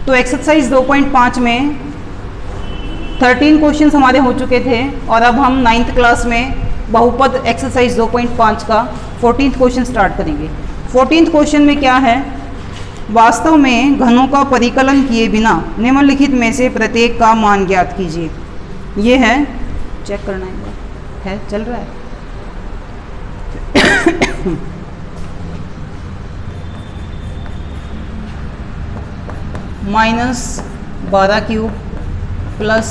तो एक्सरसाइज 2.5 में 13 क्वेश्चंस हमारे हो चुके थे और अब हम 9th क्लास में बहुपद एक्सरसाइज 2.5 का 14th क्वेश्चन स्टार्ट करेंगे। 14th क्वेश्चन में क्या है, वास्तव में घनों का परिकलन किए बिना निम्नलिखित में से प्रत्येक का मान ज्ञात कीजिए। ये है, चेक करना है चल रहा है -12 cube plus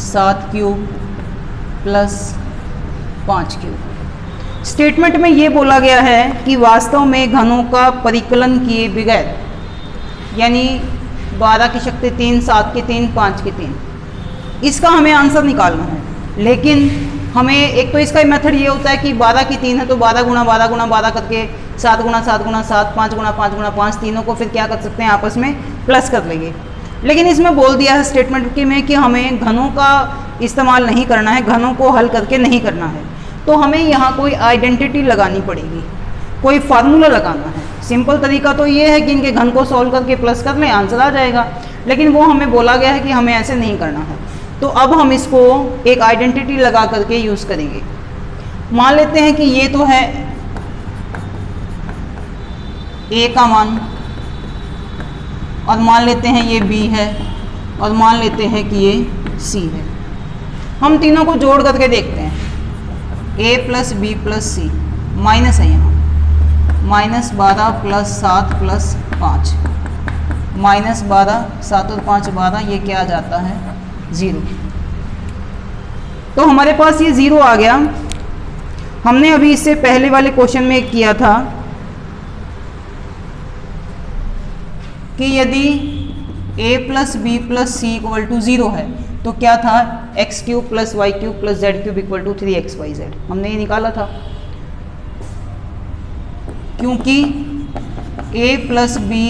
7 cube plus 5 cube. Statement में ये बोला गया है कि वास्तव में घनों का परिकलन किए बगैर, यानी 12 की शक्ति 3, 7 की 3, 5 की 3, इसका हमें आंसर निकालना है। लेकिन हमें एक तो इसका मेथड ये होता है कि 12 की 3 है तो 12 गुणा 12 गुणा 12 करके 7 गुणा 7 गुणा 7, 5 गुणा 5 गुणा 5, तीनों को फिर क्या कर सकते हैं, आपस में प्लस कर लेंगे। लेकिन इसमें बोल दिया है स्टेटमेंट के में कि हमें घनों का इस्तेमाल नहीं करना है, घनों को हल करके नहीं करना है। तो हमें यहाँ कोई आइडेंटिटी लगानी पड़ेगी, कोई फार्मूला लगाना है। सिंपल तरीका तो ये है कि इनके घन को सॉल्व करके प्लस कर लें, आंसर आ जाएगा। लेकिन वो हमें बोला गया है कि हमें ऐसे नहीं करना है। तो अब हम इसको एक आइडेंटिटी लगा करके यूज़ करेंगे। मान लेते हैं कि ये तो है A का मान, और मान लेते हैं ये B है, और मान लेते हैं कि ये C है। हम तीनों को जोड़ करके देखते हैं। A plus B plus C, minus है यहाँ, -12 प्लस 7 प्लस 5, -12, 7 और 5 12, ये क्या आ जाता है, 0। तो हमारे पास ये 0 आ गया। हमने अभी इससे पहले वाले क्वेश्चन में किया था कि यदि a plus B plus C equal to 0 है तो क्या था, X cube plus Y cube plus Z cube equal to 3xyz। हमने ये निकाला था क्योंकि a plus B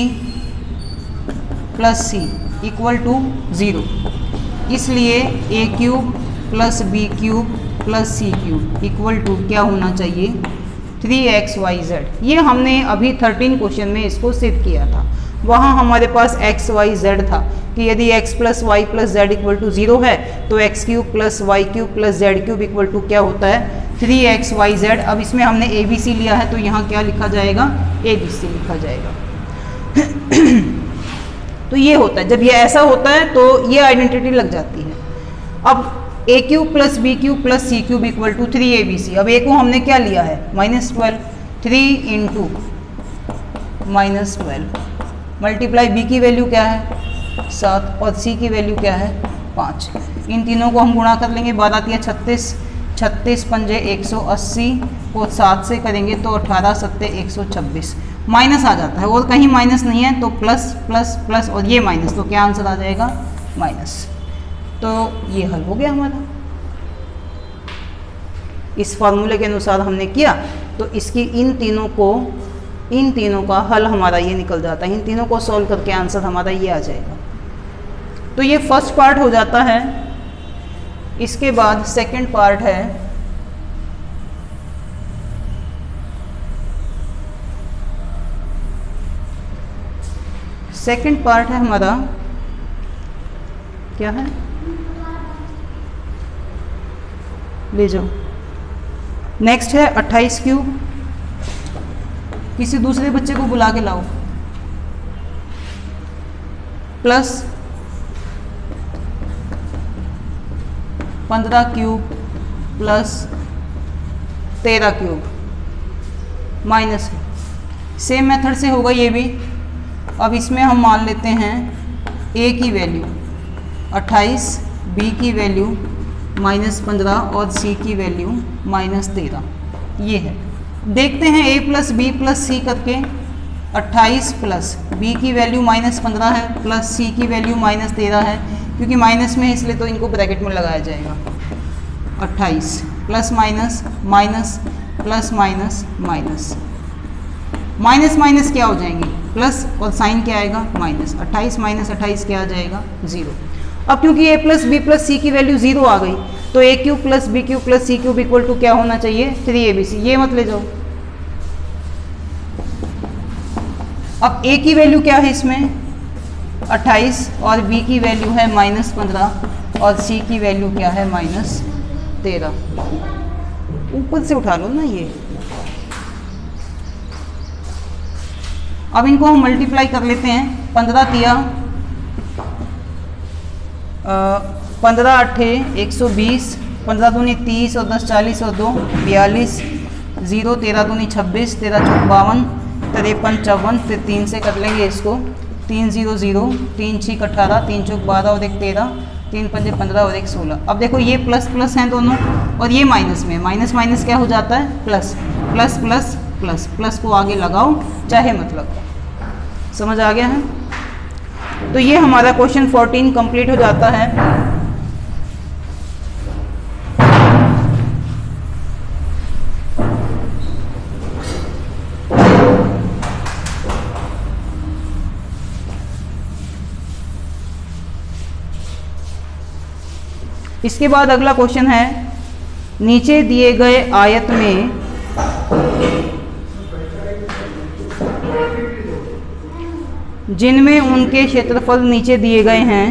plus C equal to 0, इसलिए a cube plus B cube plus C cube equal to क्या होना चाहिए, 3xyz। ये हमने अभी 13 क्वेश्चन में इसको सिद्ध किया था। वहाँ हमारे पास xyz था कि यदि x plus Y plus Z equal to 0 है तो X cube plus Y cube plus Z cube equal to क्या होता है, 3xyz। अब इसमें हमने ABC लिया है तो यहाँ क्या लिखा जाएगा, ABC लिखा जाएगा। तो ये होता है, जब ये ऐसा होता है तो ये आइडेंटिटी लग जाती है। अब a cube plus B cube plus C cube equal to 3abc। अब a को हमने क्या लिया है, -12, 3 इंटू -12 मल्टीप्लाई b की वैल्यू क्या है, 7, और c की वैल्यू क्या है, 5। इन तीनों को हम गुणा कर लेंगे, 12 36, 36 पंजे 180 को 7 से करेंगे तो 18 सत्ते 126, माइनस आ जाता है, और कहीं माइनस नहीं है तो प्लस प्लस प्लस, और ये माइनस, तो क्या आंसर आ जाएगा, माइनस। तो ये हल हो गया हमारा। इस फॉर्मूले के अनुसार हमने किया तो इसकी इन तीनों का हल हमारा ये निकल जाता है। इन तीनों को सॉल्व करके आंसर हमारा ये आ जाएगा। तो ये फर्स्ट पार्ट हो जाता है। इसके बाद सेकंड पार्ट है, सेकंड पार्ट है हमारा, क्या है, ले जाओ। नेक्स्ट है 28 क्यूब। किसी दूसरे बच्चे को बुला के लाओ, plus 15 cube plus 13 cube minus, same method से होगा ये भी। अब इसमें हम मान लेते हैं a की वैल्यू 28, b की वैल्यू -15 और c की वैल्यू -13। ये है, देखते हैं a प्लस बी प्लस सी करके। 28 प्लस b की वैल्यू -15 है प्लस c की वैल्यू -13 है, क्योंकि माइनस में है इसलिए तो इनको ब्रैकेट में लगाया जाएगा। 28 plus minus minus plus minus minus, minus minus क्या हो जाएंगे, प्लस, और साइन क्या आएगा, माइनस। 28 माइनस 28 क्या आ जाएगा, 0। अब क्योंकि a plus B plus C की वैल्यू 0 आ गई तो a cube plus B cube plus C cube equal to क्या होना चाहिए, 3abc। ये मत ले जाओ। अब a की वैल्यू क्या है इसमें, 28 और b की वैल्यू है -15 और c की वैल्यू क्या है -13। ऊपर से उठा लो ना ये। अब इनको हम मल्टीप्लाई कर लेते हैं। 15 तिया 15 अट्ठे 120, 15 दूनी 30 और 10 40 और 2 42, 0 13 दूनी 26, 13 चौक 52, 53 54, फिर 3 से कर लेंगे इसको। 3 0 0, 3 6 18, 3 चौक 12 और 1 13, 3 5 15 और 1 16। अब देखो ये प्लस प्लस हैं दोनों और ये माइनस में, माइनस माइनस क्या हो जाता है plus, plus plus plus, plus को आगे लगाओ चाहे मत लगाओ। समझ आ गया है? तो ये हमारा क्वेश्चन 14 कंप्लीट हो जाता है। इसके बाद अगला क्वेश्चन है, नीचे दिए गए आयत में जिनमें उनके क्षेत्रफल नीचे दिए गए हैं,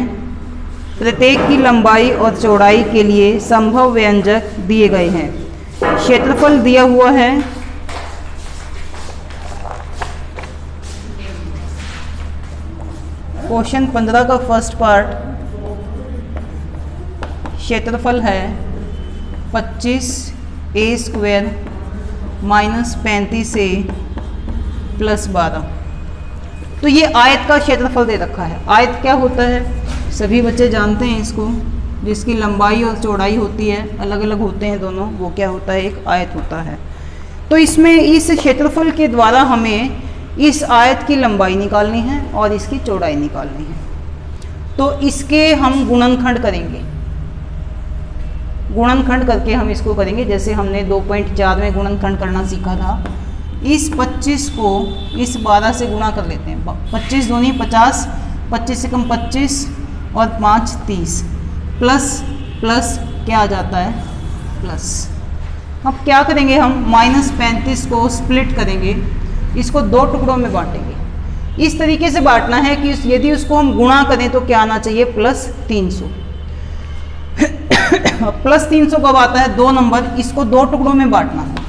प्रत्येक की लंबाई और चौड़ाई के लिए संभव व्यंजक दिए गए हैं। क्षेत्रफल दिया हुआ है क्वेश्चन 15 का फर्स्ट पार्ट, क्षेत्रफल है 25a² माइनस 35a प्लस 12। तो ये आयत का क्षेत्रफल दे रखा है। आयत क्या होता है? सभी बच्चे जानते हैं इसको, जिसकी लंबाई और चौड़ाई होती है, अलग अलग होते हैं दोनों, वो क्या होता है? एक आयत होता है। तो इसमें इस क्षेत्रफल के द्वारा हमें इस आयत की लंबाई निकालनी है और इसकी चौड़ाई निकालनी है। तो इसके हम गुणनखंड करेंगे, गुणनखंड करके हम इसको करेंगे, जैसे हमने 2.4 में गुणनखंड करना सीखा था। इस 25 को इस 12 से गुणा कर लेते हैं। 25 दूनी 50, 25 से कम 25 और 5 30, प्लस प्लस क्या आ जाता है प्लस। अब क्या करेंगे हम? -35 को स्प्लिट करेंगे, इसको 2 टुकड़ों में बांटेंगे। इस तरीके से बांटना है कि यदि उसको हम गुणा करें तो क्या आना चाहिए? +300। प्लस 300 कब आता है? 2 नंबर, इसको 2 टुकड़ों में बांटना है।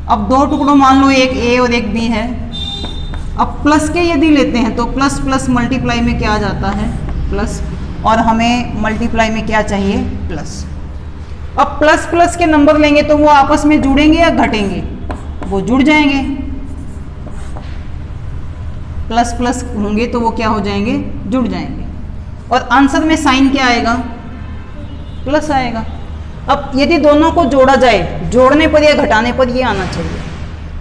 अब 2 टुकड़ों मान लो, एक ए और एक बी है। अब प्लस के यदि लेते हैं तो प्लस प्लस मल्टीप्लाई में क्या आ जाता है? प्लस, और हमें मल्टीप्लाई में क्या चाहिए? प्लस। अब प्लस प्लस के नंबर लेंगे तो वो आपस में जुड़ेंगे या घटेंगे? वो जुड़ जाएंगे। प्लस प्लस होंगे तो वो क्या हो जाएंगे? जुड़ जाएंगे। और आंसर में साइन क्या आएगा? प्लस आएगा। अब यदि दोनों को जोड़ा जाए, जोड़ने पर या घटाने पर ये आना चाहिए,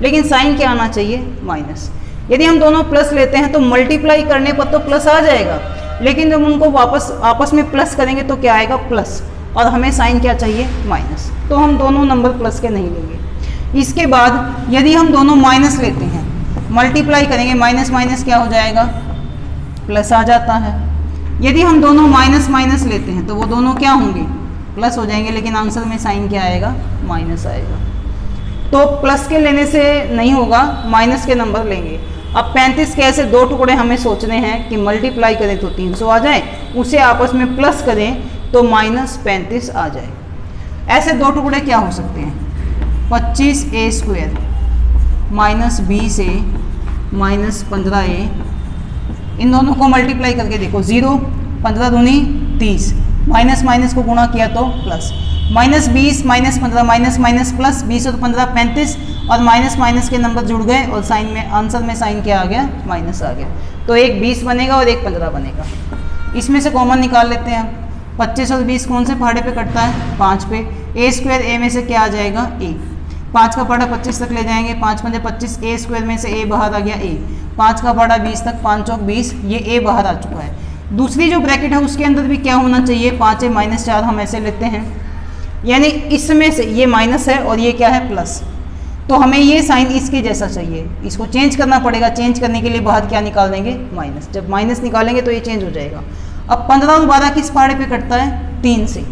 लेकिन साइन क्या आना चाहिए? माइनस। यदि हम दोनों प्लस लेते हैं तो मल्टीप्लाई करने पर तो प्लस आ जाएगा, लेकिन जब उनको वापस आपस में प्लस करेंगे तो क्या आएगा? प्लस। और हमें साइन क्या चाहिए? माइनस। तो हम दोनों नंबर प्लस के नहीं लेंगे। इसके बाद यदि हम दोनों माइनस लेते हैं, मल्टीप्लाई करेंगे, माइनस माइनस क्या हो जाएगा? प्लस आ जाता है। यदि हम दोनों माइनस माइनस लेते हैं तो वो दोनों क्या होंगे? प्लस हो जाएंगे, लेकिन आंसर में साइन क्या आएगा? माइनस आएगा। तो प्लस के लेने से नहीं होगा, माइनस के नंबर लेंगे। अब 35 के ऐसे 2 टुकड़े हमें सोचने हैं कि मल्टीप्लाई करें तो 300 आ जाए, उसे आपस में प्लस करें तो -35 आ जाए। ऐसे 2 टुकड़े क्या हो सकते हैं? 25a² minus 20a minus 15a। इन दोनों को मल्टीप्लाई करके देखो, 0 15 दूनी 30, माइनस माइनस को गुणा किया तो प्लस, -20 -15 माइनस माइनस प्लस, 20 और 15 35, और माइनस माइनस के नंबर जुड़ गए और साइन में, आंसर में साइन क्या आ गया? माइनस आ गया। तो एक 20 बनेगा और एक 15 बनेगा। इसमें से कॉमन निकाल लेते हैं। 25 और 20 कौन से पहाड़े पे कटता है? 5 पे। a² a में से क्या आ जाएगा? a। 5 का पहाड़ा 25 तक ले जाएंगे, 5 5 25, a² में से a बाहर आ गया a। 5 का पहाड़ा 20 तक, 5 चौक 20, ये a बाहर आ चुका है। दूसरी जो ब्रैकेट है उसके अंदर भी क्या होना चाहिए? 5a -4 हम ऐसे लेते हैं, यानी इसमें से ये माइनस है और ये क्या है? प्लस। तो हमें ये साइन इसके जैसा चाहिए, इसको चेंज करना पड़ेगा। चेंज करने के लिए बाहर क्या निकाल देंगे? माइनस। जब माइनस निकालेंगे तो ये चेंज हो जाएगा। अब 15 और 12 किस पहाड़े पे कटता है? 3 से।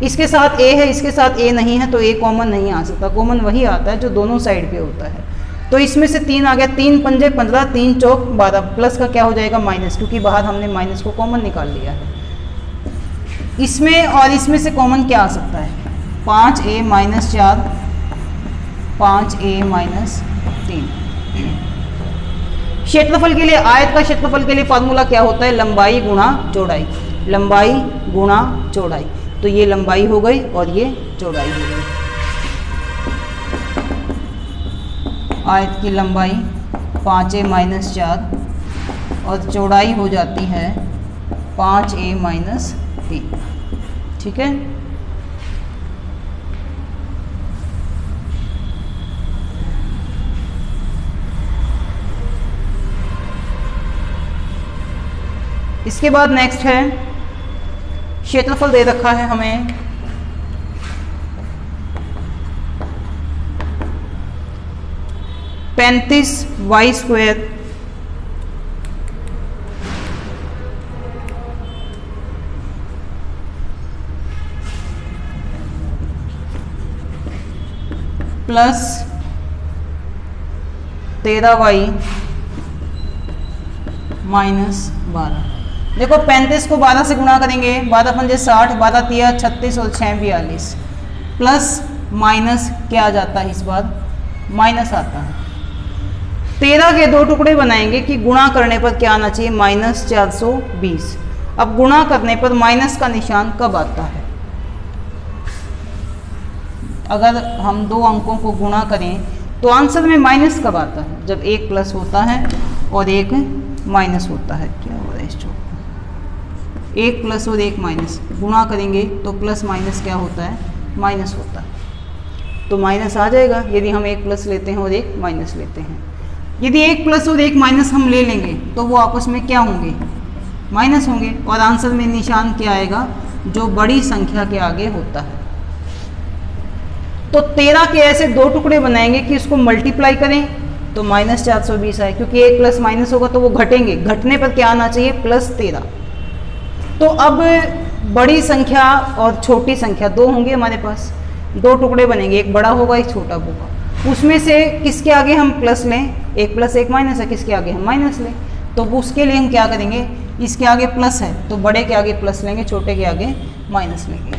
इसके साथ a है, इसके साथ a नहीं है, तो a कॉमन नहीं आ सकता। कॉमन वही आता है जो दोनों साइड पे होता है। तो इसमें से 3 आ गया, 3 पंजे 15, 3 चौक 12, प्लस का क्या हो जाएगा माइनस, क्योंकि बाहर हमने माइनस को कॉमन निकाल लिया है। इसमें और इसमें से कॉमन क्या आ सकता है, 5a माइनस 4, 5a माइनस 3। क्षेत्रफल के लिए, आयत का क्षेत्रफल के लिए फार्मूला क्या होता है, लंबाई गुणा चौड़ाई, लंबाई गुणा चौड़ाई। तो ये लंबाई हो गई और ये चौड़ाई हो गई। आयत की लंबाई 5a माइनस 4 और चौड़ाई हो जाती है 5a माइनस 3। ठीक है, इसके बाद नेक्स्ट है क्षेत्रफल दे रखा है हमें, y² प्लस 13y माइनस 12। देखो 35 को 12 से गुणा करेंगे, 12 पंजे 60, 12 तिया 36 और 6 42, प्लस माइनस क्या आ जाता है, इस बार माइनस आता है। 13 के 2 टुकड़े बनाएंगे कि गुणा करने पर क्या आना चाहिए, माइनस 420। अब गुणा करने पर माइनस का निशान कब आता है, अगर हम 2 अंकों को गुणा करें तो आंसर में माइनस कब आता है, जब एक प्लस होता है और एक माइनस होता है। क्या हो रहा है इस चौक, एक प्लस और एक माइनस, गुणा करेंगे तो प्लस माइनस क्या होता है, माइनस होता है। तो माइनस आ जाएगा यदि हम एक प्लस लेते हैं और एक माइनस लेते हैं। यदि एक प्लस और एक माइनस हम ले लेंगे तो वो आपस में क्या होंगे, माइनस होंगे, और आंसर में निशान क्या आएगा, जो बड़ी संख्या के आगे होता है। तो 13 के ऐसे 2 टुकड़े बनाएंगे कि इसको मल्टीप्लाई करें तो माइनस 420 आए, क्योंकि एक प्लस माइनस होगा तो वो घटेंगे, घटने पर क्या आना चाहिए, प्लस 13। तो अब बड़ी संख्या और छोटी संख्या 2 होंगे हमारे पास, 2 टुकड़े बनेंगे, एक बड़ा होगा एक छोटा होगा। उसमें से किसके आगे हम प्लस लें, एक प्लस एक माइनस है, किसके आगे हम माइनस लें। तो उसके लिए हम क्या करेंगे, इसके आगे प्लस है तो बड़े के आगे प्लस लेंगे, छोटे के आगे माइनस लेंगे।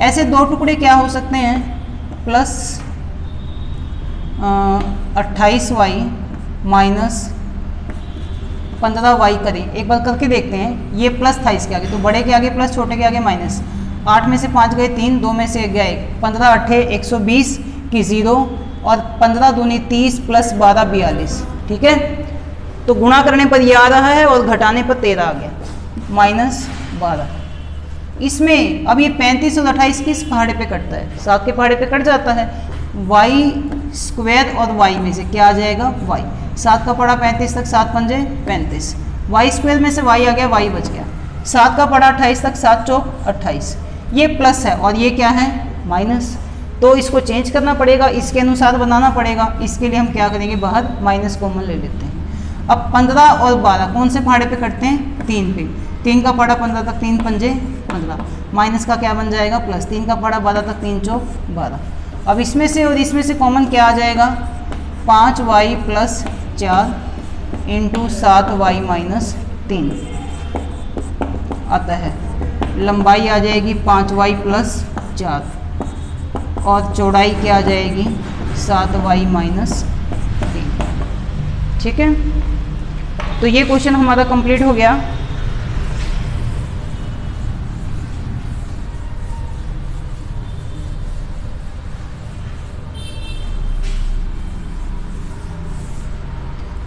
ऐसे 2 टुकड़े क्या हो सकते हैं, प्लस 28y माइनस 15y करें। एक बार करके देखते हैं, ये प्लस था इसके आगे, तो बड़े के आगे प्लस, छोटे के आगे माइनस। 8 में से 5 गए 3, 2 में से गया 1, 15 8 120 की 0 और 15 दूनी 30 प्लस 12 42। ठीक है, तो गुणा करने पर ये आ रहा है और घटाने पर 13 आ गया, माइनस 12। इसमें अब ये 35 और 28 किस पहाड़े पे कटता है, 7 के पहाड़े पे कट जाता है। y² और y में से क्या आ जाएगा, y। 7 का पड़ा 35 तक, 7 पंजे 35, y² में से y आ गया, y बच गया। 7 का पड़ा 28 तक, 7 चौक 28। ये प्लस है और ये क्या है, माइनस। तो इसको चेंज करना पड़ेगा, इसके अनुसार बनाना पड़ेगा। इसके लिए हम क्या करेंगे, बाहर माइनस कॉमन ले लेते हैं। अब 15 और 12 कौन से पहाड़े पे कटते हैं, 3 पे। 3 का पड़ा 15 तक, 3 पंजे 15, माइनस का क्या बन जाएगा, प्लस। 3 का पड़ा 12 तक, 3 चौक 12। अब इसमें से और इसमें से कॉमन क्या आ जाएगा, 5y plus 4 into 7y minus 3 आता है। लंबाई आ जाएगी 5y प्लस 4 और चौड़ाई क्या आ जाएगी, 7y माइनस 3। ठीक है, तो ये क्वेश्चन हमारा कंप्लीट हो गया।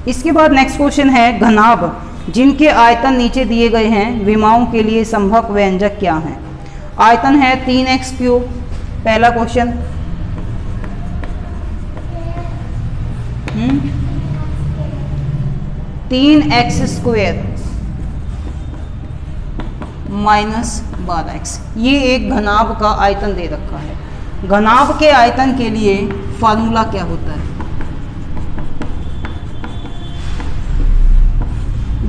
इसके बाद नेक्स्ट क्वेश्चन है, घनाभ जिनके आयतन नीचे दिए गए हैं, विमाओं के लिए संभव व्यंजक क्या हैं। आयतन है 3x³, पहला क्वेश्चन। 3x² माइनस 12x, ये एक घनाभ का आयतन दे रखा है। घनाभ के आयतन के लिए फॉर्मूला क्या होता है,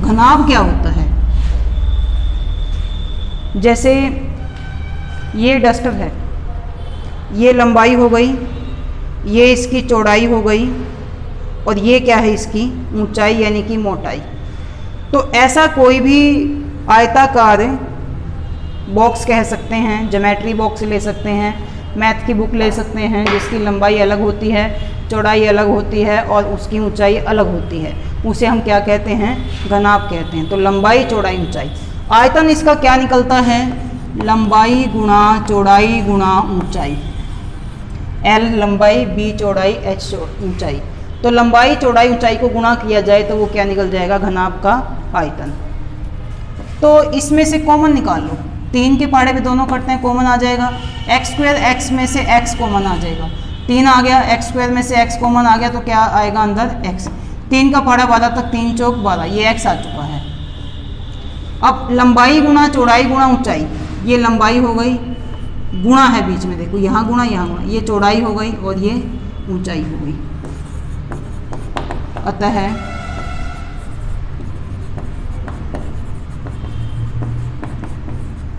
घनाभ क्या होता है। जैसे ये डस्टर है, ये लंबाई हो गई, ये इसकी चौड़ाई हो गई और ये क्या है इसकी ऊंचाई यानी कि मोटाई। तो ऐसा कोई भी आयताकार बॉक्स कह सकते हैं, ज्योमेट्री बॉक्स ले सकते हैं, मैथ की बुक ले सकते हैं जिसकी लंबाई अलग होती है, चौड़ाई अलग होती है और उसकी ऊंचाई अलग होती है, उसे हम क्या कहते हैं, घनाभ कहते हैं। तो लंबाई चौड़ाई ऊंचाई, आयतन इसका क्या निकलता है, लंबाई गुणा चौड़ाई गुणा ऊंचाई, L लंबाई, B चौड़ाई, H ऊंचाई। तो लंबाई चौड़ाई ऊंचाई को गुणा किया जाए तो वो क्या निकल जाएगा, घनाभ का आयतन। तो इसमें से कॉमन निकाल लो, 3 के पहाड़े पे दोनों कटते हैं, कॉमन आ जाएगा, एक्स स्क्वायर, एक्स में से x कॉमन आ जाएगा, 3 आ गया, एक्स स्क्वायर में से x कॉमन आ गया तो क्या आएगा अंदर x, 3 का पहाड़ा 12 तक, 3 चौक 12, ये x आ चुका है। अब लंबाई गुणा चौड़ाई गुणा ऊंचाई, ये लंबाई हो गई, गुणा है बीच में देखो, यहाँ गुणा यहाँ गुणा, ये चौड़ाई हो गई और ये ऊंचाई हो गई। अतः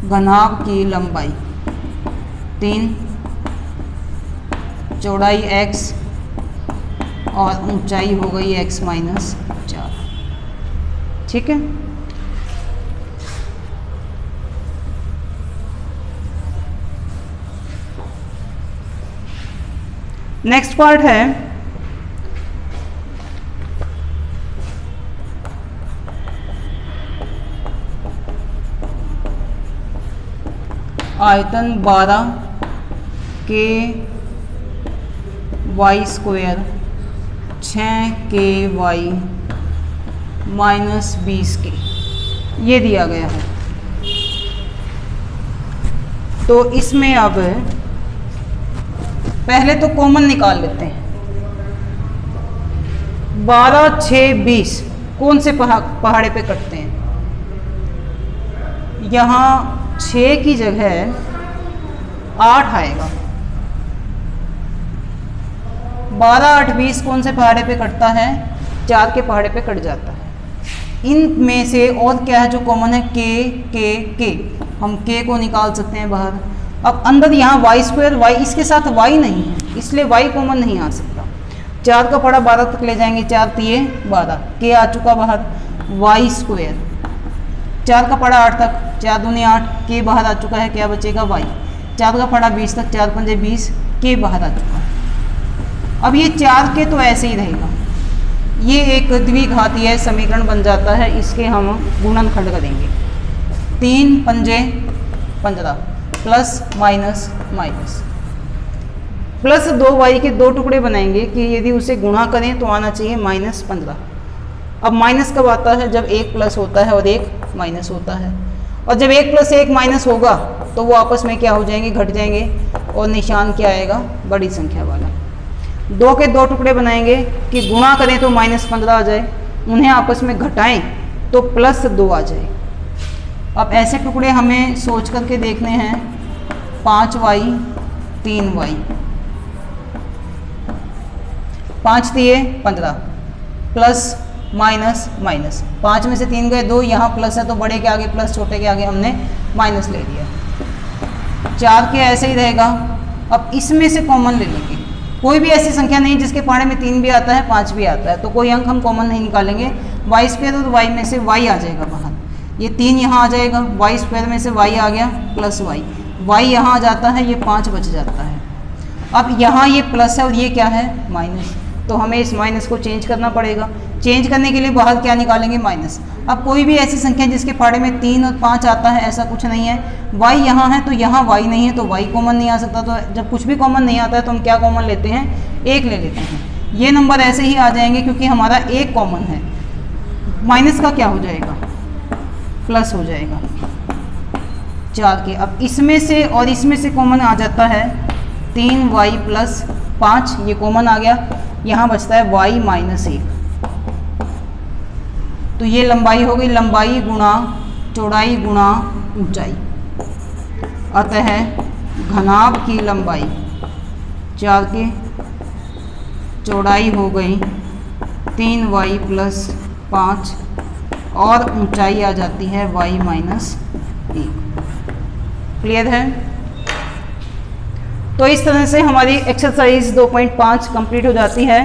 घनाभ की लंबाई 3, चौड़ाई x और ऊंचाई हो गई x माइनस 4। ठीक है, नेक्स्ट पार्ट है आयतन 12 के वाई स्क्वायर 6 के वाई माइनस 20 के, ये दिया गया है। तो इसमें अब पहले तो कॉमन निकाल लेते हैं, 12, 6, 20 कौन से पहाड़े पे कटते हैं, यहाँ 6 की जगह 8 आएगा, 12, 8, 20 कौन से पहाड़े पे कटता है, 4 के पहाड़े पे कट जाता है। इनमें से और क्या है जो कॉमन है, के हम के को निकाल सकते हैं बाहर। अब अंदर यहाँ वाई स्क्वायर, वाई इसके साथ वाई नहीं है इसलिए वाई कॉमन नहीं आ सकता, 4 का पहाड़ा 12 तक ले जाएंगे, 4 तिये 12, के आ चुका बाहर, वाई स्क्वायर 4 का पहाड़ा 8 तक, 4 दूनी 8, के बाहर आ चुका है, क्या बचेगा वाई, 4 का पहाड़ा 20 तक, 4 पंजे 20, के बाहर आ चुका है। अब ये 4 के तो ऐसे ही रहेगा, ये एक द्विघातीय समीकरण बन जाता है, इसके हम गुणनखंड करेंगे, 3 पंजे 15 plus minus minus, plus 2y के 2 टुकड़े बनाएंगे कि यदि उसे गुणा करें तो आना चाहिए -15। अब माइनस कब आता है, जब 1 प्लस होता है और 1 माइनस होता है, और जब 1 प्लस 1 माइनस होगा तो वो आपस में क्या हो जाएंगे, घट जाएंगे, और निशान क्या आएगा, बड़ी संख्या वाला। 2 के 2 टुकड़े बनाएंगे कि गुणा करें तो -15 आ जाए, उन्हें आपस में घटाएं तो +2 आ जाए। अब ऐसे टुकड़े हमें सोच करके देखने हैं, 5y 3y, 5 तिये 15 plus minus minus, 5 में से 3 गए 2, यहाँ प्लस है तो बड़े के आगे प्लस, छोटे के आगे हमने माइनस ले लिया, 4 के ऐसे ही रहेगा। अब इसमें से कॉमन ले लेंगे, कोई भी ऐसी संख्या नहीं जिसके पहाड़े में 3 भी आता है 5 भी आता है, तो कोई अंक हम कॉमन नहीं निकालेंगे, वाई स्क्वायर और वाई में से वाई आ जाएगा बाहर, ये 3 यहाँ आ जाएगा, वाई स्क्वायर में से वाई आ गया प्लस वाई, वाई यहाँ आ जाता है, ये 5 बच जाता है। अब यहाँ ये प्लस है और ये क्या है, माइनस, तो हमें इस माइनस को चेंज करना पड़ेगा, चेंज करने के लिए बाहर क्या निकालेंगे, माइनस। अब कोई भी ऐसी संख्या जिसके पहाड़े में 3 और 5 आता है, ऐसा कुछ नहीं है, वाई यहाँ है तो यहाँ वाई नहीं है तो वाई कॉमन नहीं आ सकता, तो जब कुछ भी कॉमन नहीं आता है तो हम क्या कॉमन लेते हैं, 1 ले लेते हैं। ये नंबर ऐसे ही आ जाएंगे क्योंकि हमारा 1 कॉमन है, माइनस का क्या हो जाएगा, प्लस हो जाएगा 4 के। अब इसमें से और इसमें से कॉमन आ जाता है 3y प्लस 5, ये कॉमन आ गया, यहाँ बचता है y माइनस 1, तो ये लंबाई हो गई, लंबाई गुणा चौड़ाई गुणा ऊंचाई, अतः घनाभ की लंबाई 4 के, चौड़ाई हो गई 3y प्लस 5 और ऊंचाई आ जाती है y माइनस 1। क्लियर है? तो इस तरह से हमारी एक्सरसाइज 2.5 कंप्लीट हो जाती है।